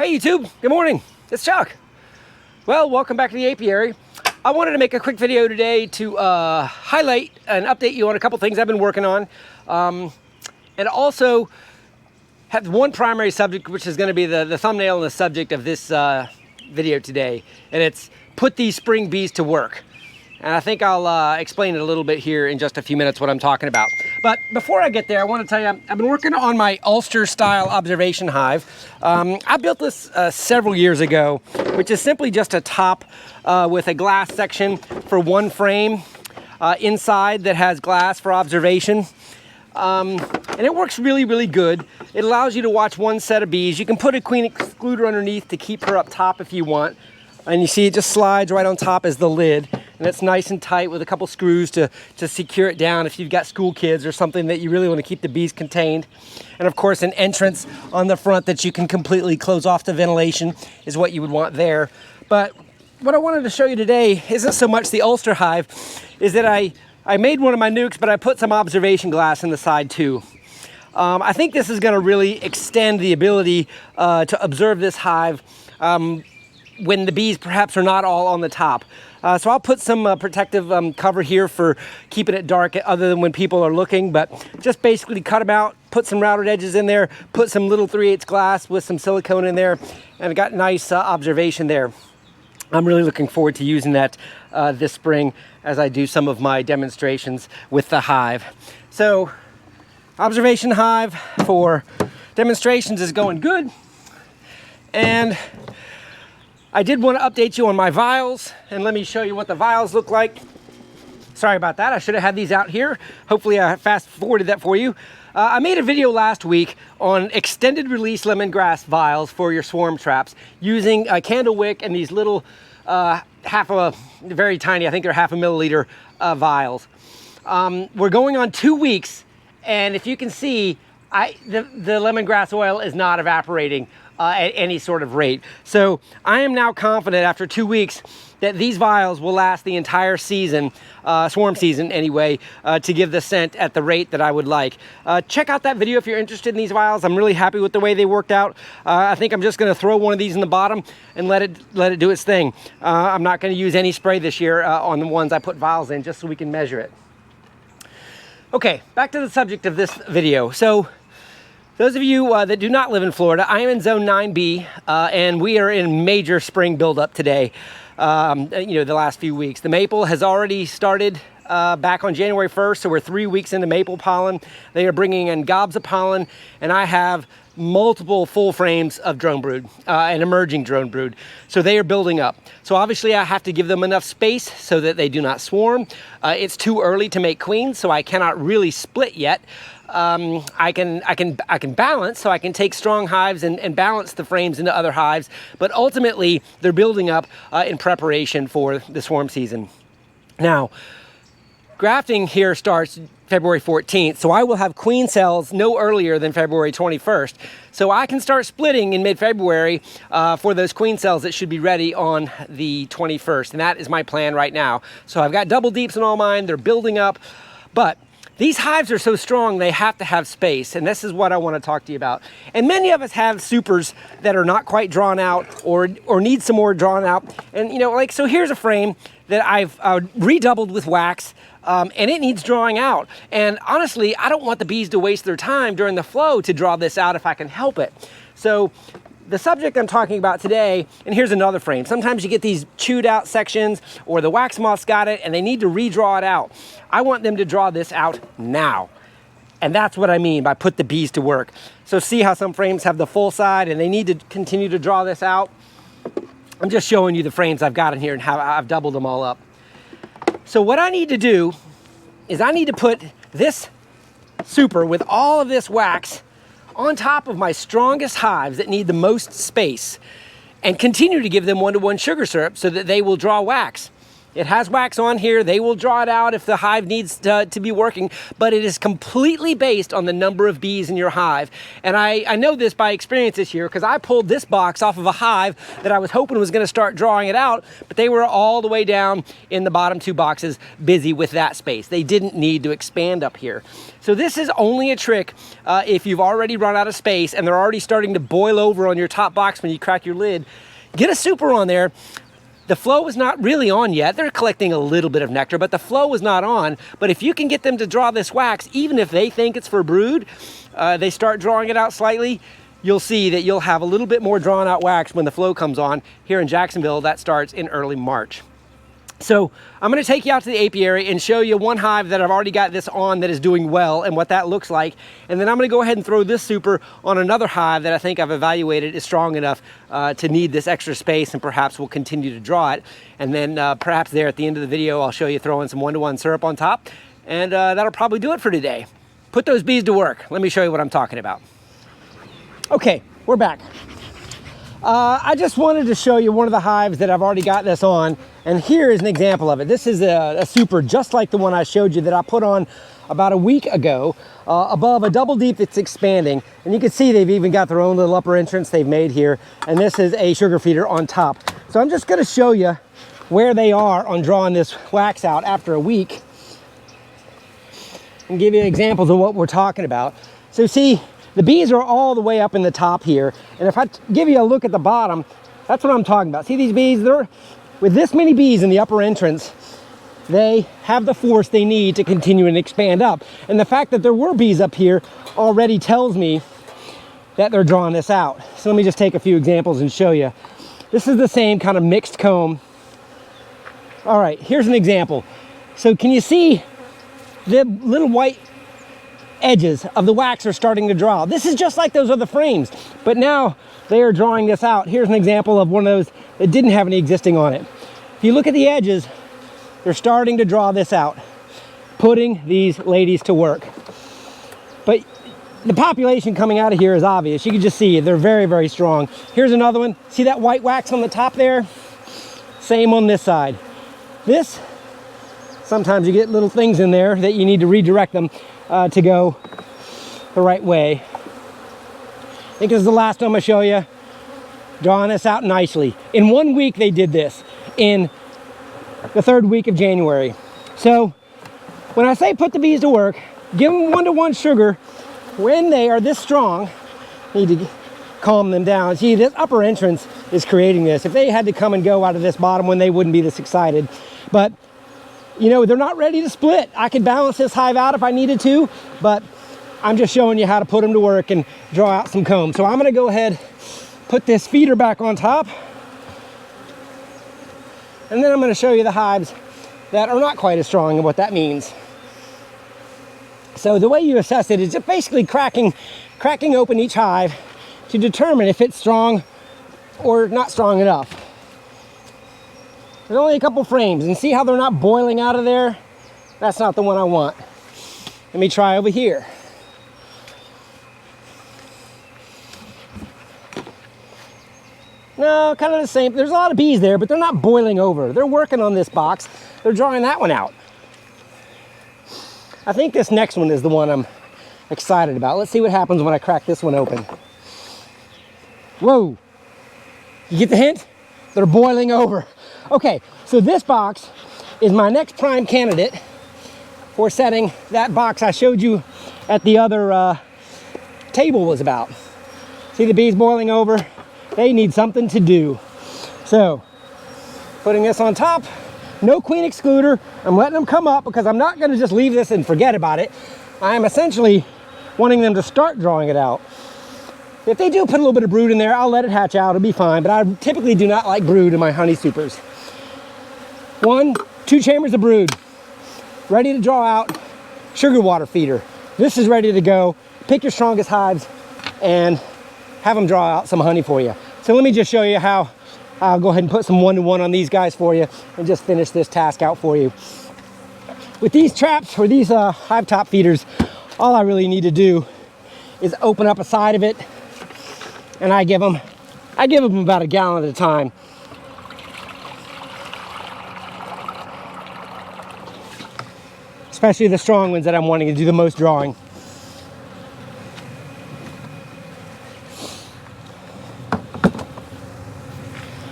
Hey YouTube, good morning, it's Chuck. Well, welcome back to the apiary. I wanted to make a quick video today to highlight and update you on a couple things I've been working on. And also have one primary subject, which is going to be the thumbnail and the subject of this video today. And it's put these spring bees to work. And I think I'll explain it a little bit here in just a few minutes what I'm talking about. But before I get there, I want to tell you, I've been working on my Ulster style observation hive. I built this several years ago, which is simply just a top with a glass section for one frame inside that has glass for observation. And it works really, really good. It allows you to watch one set of bees. You can put a queen excluder underneath to keep her up top if you want. And you see it just slides right on top as the lid. And it's nice and tight with a couple screws to secure it down if you've got school kids or something that you really want to keep the bees contained. And of course, an entrance on the front that you can completely close off the ventilation is what you would want there. But what I wanted to show you today isn't so much the Ulster hive, is that I made one of my nukes, but I put some observation glass in the side too. I think this is going to really extend the ability to observe this hive when the bees perhaps are not all on the top. So I'll put some protective cover here for keeping it dark other than when people are looking, but just basically cut them out, put some routed edges in there, put some little 3/8 glass with some silicone in there, and I got nice observation there. I'm really looking forward to using that this spring as I do some of my demonstrations with the hive. So observation hive for demonstrations is going good. And I did want to update you on my vials, and let me show you what the vials look like. Sorry about that, I should have had these out here. Hopefully I fast forwarded that for you. I made a video last week on extended release lemongrass vials for your swarm traps using a candle wick and these little very tiny, I think they're 1/2 milliliter vials. We're going on 2 weeks, and if you can see, the lemongrass oil is not evaporating at any sort of rate. So I am now confident after 2 weeks that these vials will last the entire season, swarm season anyway, to give the scent at the rate that I would like. Check out that video if you're interested in these vials. I'm really happy with the way they worked out. I think I'm just gonna throw one of these in the bottom and let it do its thing. I'm not gonna use any spray this year on the ones I put vials in, just so we can measure it. Okay, back to the subject of this video. So those of you that do not live in Florida, I am in zone 9B, and we are in major spring buildup today, the last few weeks. The maple has already started back on January 1st, so we're 3 weeks into maple pollen. They are bringing in gobs of pollen, and I have multiple full frames of drone brood, and emerging drone brood. So they are building up. So obviously I have to give them enough space so that they do not swarm. It's too early to make queens, so I cannot really split yet. I can balance, so I can take strong hives and balance the frames into other hives, but ultimately they're building up in preparation for the swarm season. Now, grafting here starts February 14th, so I will have queen cells no earlier than February 21st. So I can start splitting in mid-February for those queen cells that should be ready on the 21st, and that is my plan right now. So I've got double deeps in all mine, they're building up, but these hives are so strong, they have to have space, and this is what I want to talk to you about. And many of us have supers that are not quite drawn out or need some more drawn out. And so here's a frame that I've redoubled with wax, and it needs drawing out. And honestly, I don't want the bees to waste their time during the flow to draw this out if I can help it. So the subject I'm talking about today, and here's another frame. Sometimes you get these chewed out sections, or the wax moths got it and they need to redraw it out. I want them to draw this out now. And that's what I mean by put the bees to work. So see how some frames have the full side and they need to continue to draw this out? I'm just showing you the frames I've got in here and how I've doubled them all up. So what I need to do is I need to put this super with all of this wax on top of my strongest hives that need the most space and continue to give them 1-to-1 sugar syrup so that they will draw wax. It has wax on here. They will draw it out if the hive needs to be working, but it is completely based on the number of bees in your hive. And I know this by experience this year because I pulled this box off of a hive that I was hoping was going to start drawing it out, but they were all the way down in the bottom 2 boxes busy with that space. They didn't need to expand up here. So this is only a trick if you've already run out of space and they're already starting to boil over on your top box when you crack your lid. Get a super on there. The flow is not really on yet. They're collecting a little bit of nectar, but the flow is not on. But if you can get them to draw this wax, even if they think it's for brood, they start drawing it out slightly, you'll see that you'll have a little bit more drawn out wax when the flow comes on. Here in Jacksonville, that starts in early March. So I'm going to take you out to the apiary and show you one hive that I've already got this on that is doing well and what that looks like. And then I'm going to go ahead and throw this super on another hive that I think I've evaluated is strong enough to need this extra space and perhaps will continue to draw it. And then perhaps there at the end of the video, I'll show you throwing some 1-to-1 syrup on top. And that'll probably do it for today. Put those bees to work. Let me show you what I'm talking about. Okay, we're back. I just wanted to show you one of the hives that I've already got this on, and here is an example of it. This is a super just like the one I showed you that I put on about a week ago above a double deep that's expanding, and you can see they've even got their own little upper entrance they've made here, and this is a sugar feeder on top. So I'm just going to show you where they are on drawing this wax out after a week and give you examples of what we're talking about. So see, the bees are all the way up in the top here, and if I give you a look at the bottom, that's what I'm talking about. See these bees? They're with this many bees in the upper entrance, they have the force they need to continue and expand up. And the fact that there were bees up here already tells me that they're drawing this out. So let me just take a few examples and show you. This is the same kind of mixed comb. All right, here's an example. So can you see the little white edges of the wax are starting to draw? This is just like those other frames, but now they are drawing this out. Here's an example of one of those that didn't have any existing on it. If you look at the edges, they're starting to draw this out, putting these ladies to work. But the population coming out of here is obvious. You can just see they're very, very strong. Here's another one. See that white wax on the top there? Same on this side. This, sometimes you get little things in there that you need to redirect them to go the right way. I think this is the last time I show you. Drawing this out nicely. In 1 week they did this, in the 3rd week of January. So when I say put the bees to work, give them 1-to-1 sugar when they are this strong. Need to calm them down. See, this upper entrance is creating this. If they had to come and go out of this bottom one, they wouldn't be this excited. But you know, they're not ready to split. I could balance this hive out if I needed to, but I'm just showing you how to put them to work and draw out some comb. So I'm gonna go ahead, put this feeder back on top, and then I'm gonna show you the hives that are not quite as strong and what that means. So the way you assess it is just basically cracking open each hive to determine if it's strong or not strong enough. There's only a couple frames, and see how they're not boiling out of there? That's not the one I want. Let me try over here. No, kind of the same. There's a lot of bees there, but they're not boiling over. They're working on this box. They're drawing that one out. I think this next one is the one I'm excited about. Let's see what happens when I crack this one open. Whoa. You get the hint? They're boiling over. Okay, so this box is my next prime candidate for setting that box I showed you at the other table was about. See the bees boiling over? They need something to do. So, putting this on top, no queen excluder. I'm letting them come up because I'm not going to just leave this and forget about it. I'm essentially wanting them to start drawing it out. If they do put a little bit of brood in there, I'll let it hatch out. It'll be fine, but I typically do not like brood in my honey supers. 1, 2 chambers of brood, ready to draw out, sugar water feeder. This is ready to go. Pick your strongest hives and have them draw out some honey for you. So let me just show you how I'll go ahead and put some 1-to-1 on these guys for you and just finish this task out for you. With these traps or these hive top feeders, all I really need to do is open up a side of it, and I give them about a gallon at a time. especially the strong ones that I'm wanting to do the most drawing.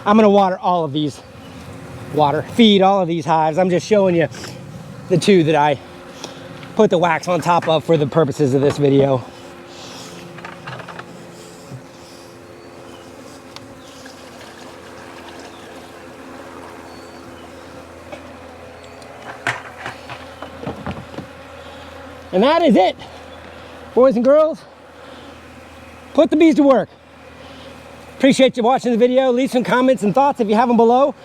I'm gonna water all of these, feed all of these hives. I'm just showing you the 2 that I put the wax on top of for the purposes of this video. And that is it, boys and girls. Put the bees to work. Appreciate you watching the video. Leave some comments and thoughts if you have them below,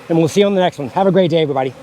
and we'll see you on the next one. Have a great day, everybody.